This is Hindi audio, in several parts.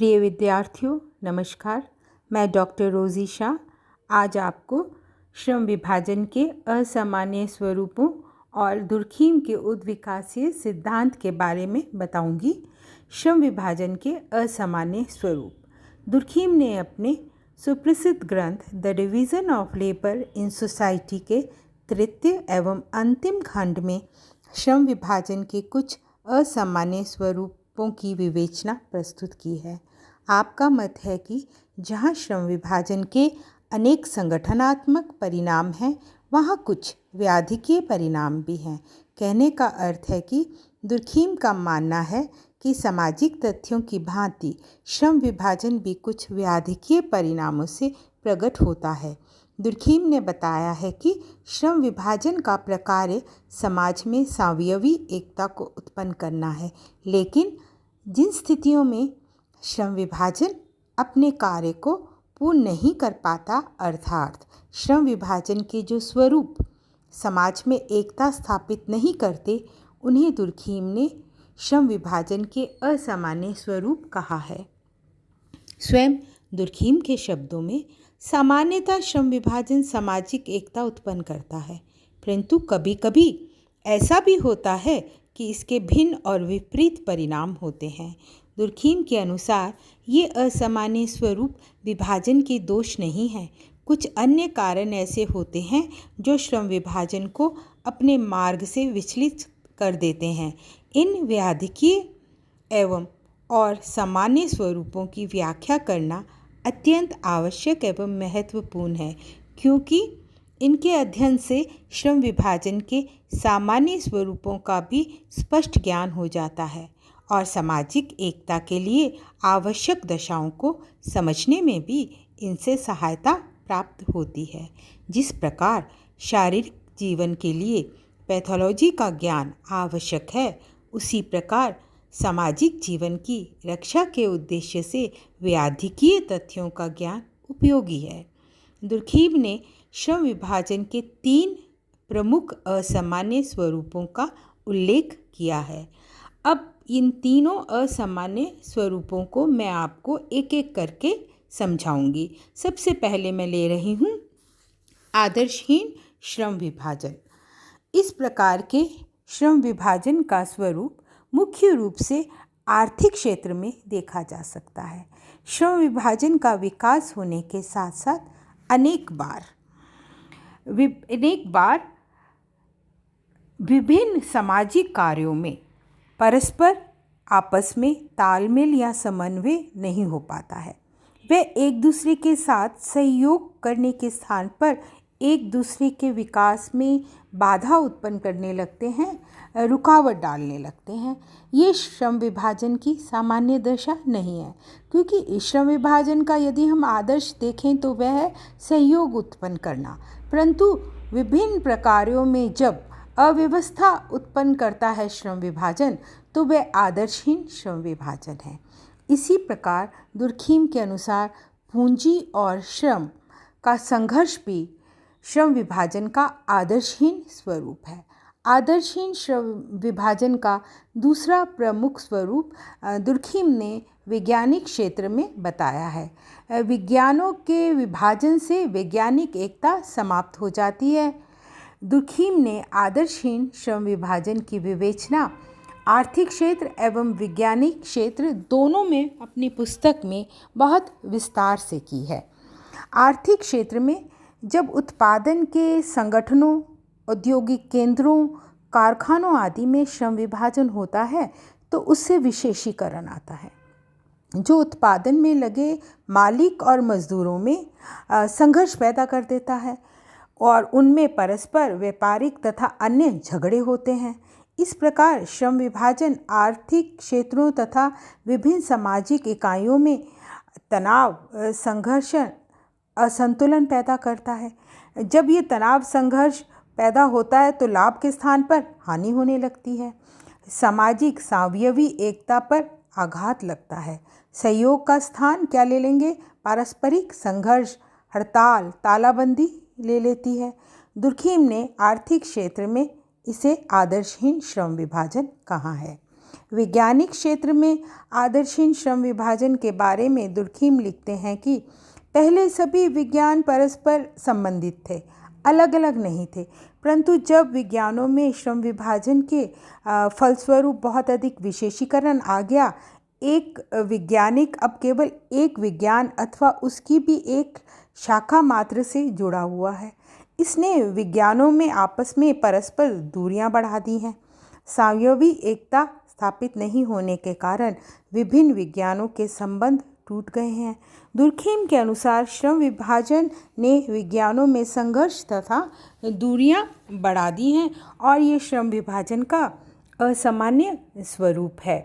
प्रिय विद्यार्थियों, नमस्कार। मैं डॉक्टर रोज़ी शाह आज आपको श्रम विभाजन के असामान्य स्वरूपों और दुर्खीम के उद्विकासीय सिद्धांत के बारे में बताऊंगी। श्रम विभाजन के असामान्य स्वरूप। दुर्खीम ने अपने सुप्रसिद्ध ग्रंथ the division of labour in society के तृतीय एवं अंतिम खंड में श्रम विभाजन के कुछ असामान्य स्वरूपों की विवेचना प्रस्तुत की है। आपका मत है कि जहाँ श्रम विभाजन के अनेक संगठनात्मक परिणाम हैं, वहाँ कुछ व्याधिकीय परिणाम भी हैं। कहने का अर्थ है कि दुर्खीम का मानना है कि सामाजिक तथ्यों की भांति श्रम विभाजन भी कुछ व्याधिकीय परिणामों से प्रकट होता है। दुर्खीम ने बताया है कि श्रम विभाजन का प्रकार्य समाज में सावयवी एकता को उत्पन्न करना है, लेकिन जिन स्थितियों में श्रम विभाजन अपने कार्य को पूर्ण नहीं कर पाता, अर्थात श्रम विभाजन के जो स्वरूप समाज में एकता स्थापित नहीं करते, उन्हें दुर्खीम ने श्रम विभाजन के असामान्य स्वरूप कहा है। स्वयं दुर्खीम के शब्दों में सामान्यतः श्रम विभाजन सामाजिक एकता उत्पन्न करता है, परंतु कभी कभी ऐसा भी होता है कि इसके भिन्न और विपरीत परिणाम होते हैं। दुर्खीम के अनुसार ये असामान्य स्वरूप विभाजन के दोष नहीं है। कुछ अन्य कारण ऐसे होते हैं जो श्रम विभाजन को अपने मार्ग से विचलित कर देते हैं। इन व्याधिकीय एवं और सामान्य स्वरूपों की व्याख्या करना अत्यंत आवश्यक एवं महत्वपूर्ण है, क्योंकि इनके अध्ययन से श्रम विभाजन के सामान्य स्वरूपों का भी स्पष्ट ज्ञान हो जाता है और सामाजिक एकता के लिए आवश्यक दशाओं को समझने में भी इनसे सहायता प्राप्त होती है। जिस प्रकार शारीरिक जीवन के लिए पैथोलॉजी का ज्ञान आवश्यक है, उसी प्रकार सामाजिक जीवन की रक्षा के उद्देश्य से व्याधिकीय तथ्यों का ज्ञान उपयोगी है। दुर्खीम ने श्रम विभाजन के 3 प्रमुख असामान्य स्वरूपों का उल्लेख किया है। अब इन तीनों असामान्य स्वरूपों को मैं आपको एक एक करके समझाऊंगी। सबसे पहले मैं ले रही हूँ आदर्शहीन श्रम विभाजन। इस प्रकार के श्रम विभाजन का स्वरूप मुख्य रूप से आर्थिक क्षेत्र में देखा जा सकता है। श्रम विभाजन का विकास होने के साथ साथ अनेक बार विभिन्न सामाजिक कार्यों में परस्पर आपस में तालमेल या समन्वय नहीं हो पाता है। वे एक दूसरे के साथ सहयोग करने के स्थान पर एक दूसरे के विकास में बाधा उत्पन्न करने लगते हैं, रुकावट डालने लगते हैं। ये श्रम विभाजन की सामान्य दशा नहीं है, क्योंकि इस श्रम विभाजन का यदि हम आदर्श देखें तो वह है सहयोग उत्पन्न करना, परंतु विभिन्न प्रकारों में जब अव्यवस्था उत्पन्न करता है श्रम विभाजन, तो वह आदर्शहीन श्रम विभाजन है। इसी प्रकार दुर्खीम के अनुसार पूंजी और श्रम का संघर्ष भी श्रम विभाजन का आदर्शहीन स्वरूप है। आदर्शहीन श्रम विभाजन का दूसरा प्रमुख स्वरूप दुर्खीम ने वैज्ञानिक क्षेत्र में बताया है। विज्ञानों के विभाजन से वैज्ञानिक एकता समाप्त हो जाती है। दुर्खीम ने आदर्शहीन श्रम विभाजन की विवेचना आर्थिक क्षेत्र एवं वैज्ञानिक क्षेत्र दोनों में अपनी पुस्तक में बहुत विस्तार से की है। आर्थिक क्षेत्र में जब उत्पादन के संगठनों, औद्योगिक केंद्रों, कारखानों आदि में श्रम विभाजन होता है, तो उससे विशेषीकरण आता है, जो उत्पादन में लगे मालिक और मजदूरों में संघर्ष पैदा कर देता है और उनमें परस्पर व्यापारिक तथा अन्य झगड़े होते हैं। इस प्रकार श्रम विभाजन आर्थिक क्षेत्रों तथा विभिन्न सामाजिक इकाइयों में तनाव, संघर्ष, असंतुलन पैदा करता है। जब ये तनाव संघर्ष पैदा होता है तो लाभ के स्थान पर हानि होने लगती है। सामाजिक सावयवी एकता पर आघात लगता है। सहयोग का स्थान क्या ले लेंगे? पारस्परिक संघर्ष, हड़ताल, तालाबंदी ले लेती है। दुर्खीम ने आर्थिक क्षेत्र में इसे आदर्शहीन श्रम विभाजन कहा है। वैज्ञानिक क्षेत्र में आदर्शहीन श्रम विभाजन के बारे में दुर्खीम लिखते हैं कि पहले सभी विज्ञान परस्पर संबंधित थे, अलग अलग नहीं थे, परंतु जब विज्ञानों में श्रम विभाजन के फलस्वरूप बहुत अधिक विशेषीकरण आ गया, एक वैज्ञानिक अब केवल एक विज्ञान अथवा उसकी भी एक शाखा मात्र से जुड़ा हुआ है। इसने विज्ञानों में आपस में परस्पर दूरियां बढ़ा दी हैं। सावयवी एकता स्थापित नहीं होने के कारण विभिन्न विज्ञानों के संबंध टूट गए हैं। दुर्खीम के अनुसार श्रम विभाजन ने विज्ञानों में संघर्ष तथा दूरियां बढ़ा दी हैं और ये श्रम विभाजन का असामान्य स्वरूप है।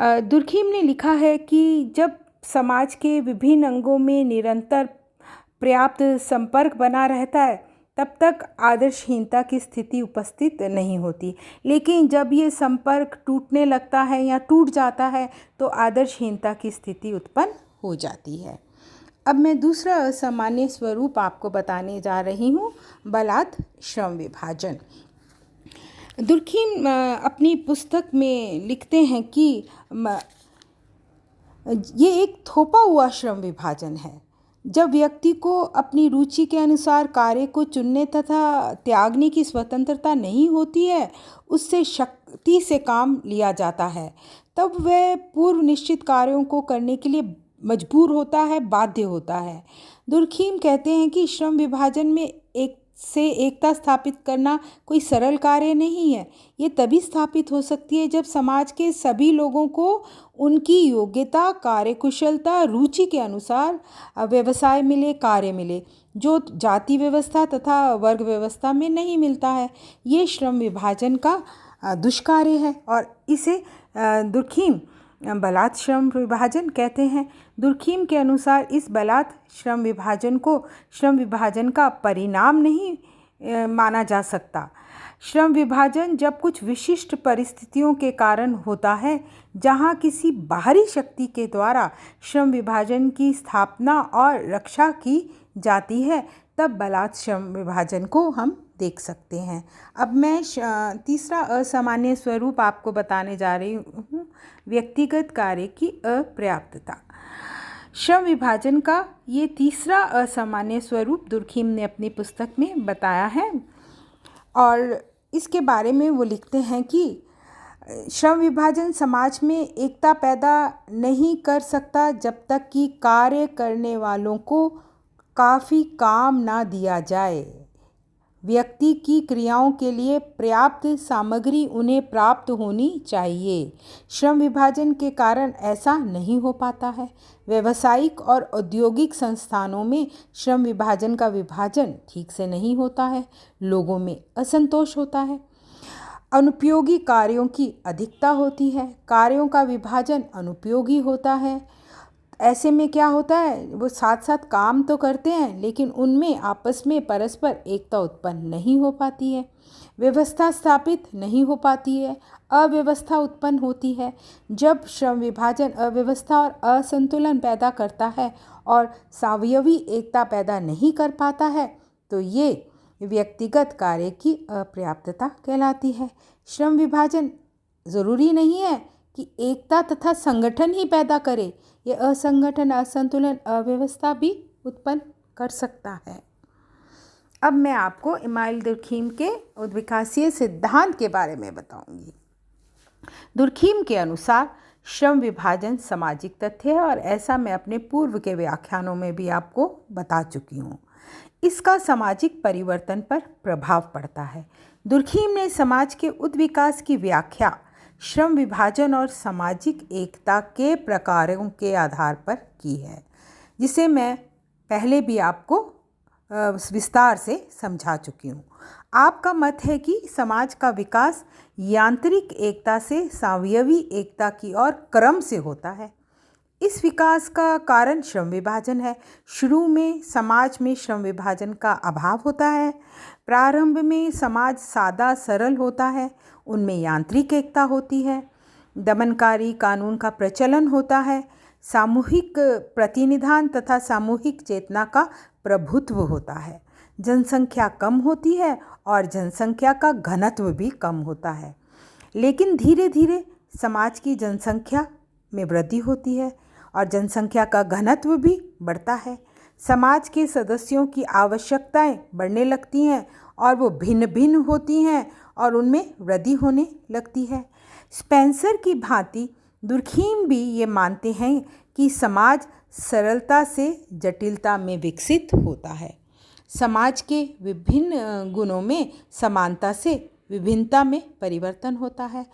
दुर्खीम ने लिखा है कि जब समाज के विभिन्न अंगों में निरंतर पर्याप्त संपर्क बना रहता है तब तक आदर्शहीनता की स्थिति उपस्थित नहीं होती, लेकिन जब ये संपर्क टूटने लगता है या टूट जाता है तो आदर्शहीनता की स्थिति उत्पन्न हो जाती है। अब मैं दूसरा असामान्य स्वरूप आपको बताने जा रही हूँ, बलात् श्रम विभाजन। दुर्खीम अपनी पुस्तक में लिखते हैं कि ये एक थोपा हुआ श्रम विभाजन है। जब व्यक्ति को अपनी रुचि के अनुसार कार्य को चुनने तथा त्यागने की स्वतंत्रता नहीं होती है, उससे शक्ति से काम लिया जाता है, तब वह पूर्व निश्चित कार्यों को करने के लिए मजबूर होता है, बाध्य होता है। दुर्खीम कहते हैं कि श्रम विभाजन में एकता स्थापित करना कोई सरल कार्य नहीं है। ये तभी स्थापित हो सकती है जब समाज के सभी लोगों को उनकी योग्यता, कार्यकुशलता, रुचि के अनुसार व्यवसाय मिले, कार्य मिले, जो जाति व्यवस्था तथा वर्ग व्यवस्था में नहीं मिलता है। ये श्रम विभाजन का दुष्कार्य है और इसे दुर्खीम बलात् श्रम विभाजन कहते हैं। दुर्खीम के अनुसार इस बलात् श्रम विभाजन को श्रम विभाजन का परिणाम नहीं माना जा सकता। श्रम विभाजन जब कुछ विशिष्ट परिस्थितियों के कारण होता है, जहां किसी बाहरी शक्ति के द्वारा श्रम विभाजन की स्थापना और रक्षा की जाती है, तब बलात् श्रम विभाजन को हम देख सकते हैं। अब मैं तीसरा असामान्य स्वरूप आपको बताने जा रही हूँ, व्यक्तिगत कार्य की अपर्याप्तता। श्रम विभाजन का ये तीसरा असामान्य स्वरूप दुर्खीम ने अपनी पुस्तक में बताया है और इसके बारे में वो लिखते हैं कि श्रम विभाजन समाज में एकता पैदा नहीं कर सकता जब तक कि कार्य करने वालों को काफ़ी काम ना दिया जाए। व्यक्ति की क्रियाओं के लिए पर्याप्त सामग्री उन्हें प्राप्त होनी चाहिए। श्रम विभाजन के कारण ऐसा नहीं हो पाता है। व्यावसायिक और औद्योगिक संस्थानों में श्रम विभाजन का विभाजन ठीक से नहीं होता है। लोगों में असंतोष होता है। अनुपयोगी कार्यों की अधिकता होती है। कार्यों का विभाजन अनुपयोगी होता है। ऐसे में क्या होता है, वो साथ साथ काम तो करते हैं लेकिन उनमें आपस में परस्पर एकता उत्पन्न नहीं हो पाती है। व्यवस्था स्थापित नहीं हो पाती है। अव्यवस्था उत्पन्न होती है। जब श्रम विभाजन अव्यवस्था और असंतुलन पैदा करता है और सावयवी एकता पैदा नहीं कर पाता है तो ये व्यक्तिगत कार्य की अपर्याप्तता कहलाती है। श्रम विभाजन ज़रूरी नहीं है कि एकता तथा संगठन ही पैदा करे, ये असंगठन, असंतुलन, अव्यवस्था भी उत्पन्न कर सकता है। अब मैं आपको इमानुएल दुर्खीम के उद्विकासीय सिद्धांत के बारे में बताऊंगी। दुर्खीम के अनुसार श्रम विभाजन सामाजिक तथ्य है और ऐसा मैं अपने पूर्व के व्याख्यानों में भी आपको बता चुकी हूँ। इसका सामाजिक परिवर्तन पर प्रभाव पड़ता है। दुर्खीम ने समाज के उद्विकास की व्याख्या श्रम विभाजन और सामाजिक एकता के प्रकारों के आधार पर की है, जिसे मैं पहले भी आपको विस्तार से समझा चुकी हूँ। आपका मत है कि समाज का विकास यांत्रिक एकता से सावयवी एकता की ओर क्रम से होता है। इस विकास का कारण श्रम विभाजन है। शुरू में समाज में श्रम विभाजन का अभाव होता है। प्रारंभ में समाज सादा सरल होता है, उनमें यांत्रिक एकता होती है। दमनकारी कानून का प्रचलन होता है। सामूहिक प्रतिनिधान तथा सामूहिक चेतना का प्रभुत्व होता है। जनसंख्या कम होती है और जनसंख्या का घनत्व भी कम होता है। लेकिन धीरे धीरे समाज की जनसंख्या में वृद्धि होती है और जनसंख्या का घनत्व भी बढ़ता है। समाज के सदस्यों की आवश्यकताएं बढ़ने लगती हैं और वो भिन्न भिन्न होती हैं और उनमें वृद्धि होने लगती है। स्पेंसर की भांति दुर्खीम भी ये मानते हैं कि समाज सरलता से जटिलता में विकसित होता है। समाज के विभिन्न गुणों में समानता से विभिन्नता में परिवर्तन होता है।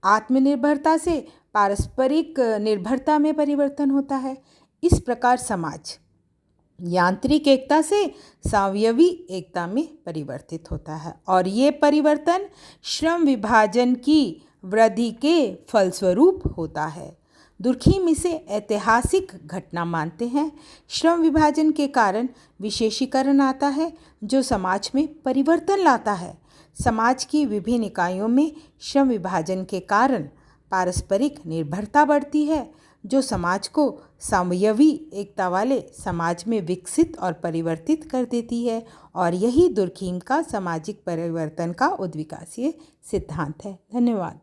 आत्मनिर्भरता से पारस्परिक निर्भरता में परिवर्तन होता है। इस प्रकार समाज यांत्रिक एकता से सावयवी एकता में परिवर्तित होता है और ये परिवर्तन श्रम विभाजन की वृद्धि के फलस्वरूप होता है। दुर्खीम इसे ऐतिहासिक घटना मानते हैं। श्रम विभाजन के कारण विशेषीकरण आता है जो समाज में परिवर्तन लाता है। समाज की विभिन्न इकाइयों में श्रम विभाजन के कारण पारस्परिक निर्भरता बढ़ती है जो समाज को सावयवी एकता वाले समाज में विकसित और परिवर्तित कर देती है और यही दुर्खीम का सामाजिक परिवर्तन का उद्विकासीय सिद्धांत है। धन्यवाद।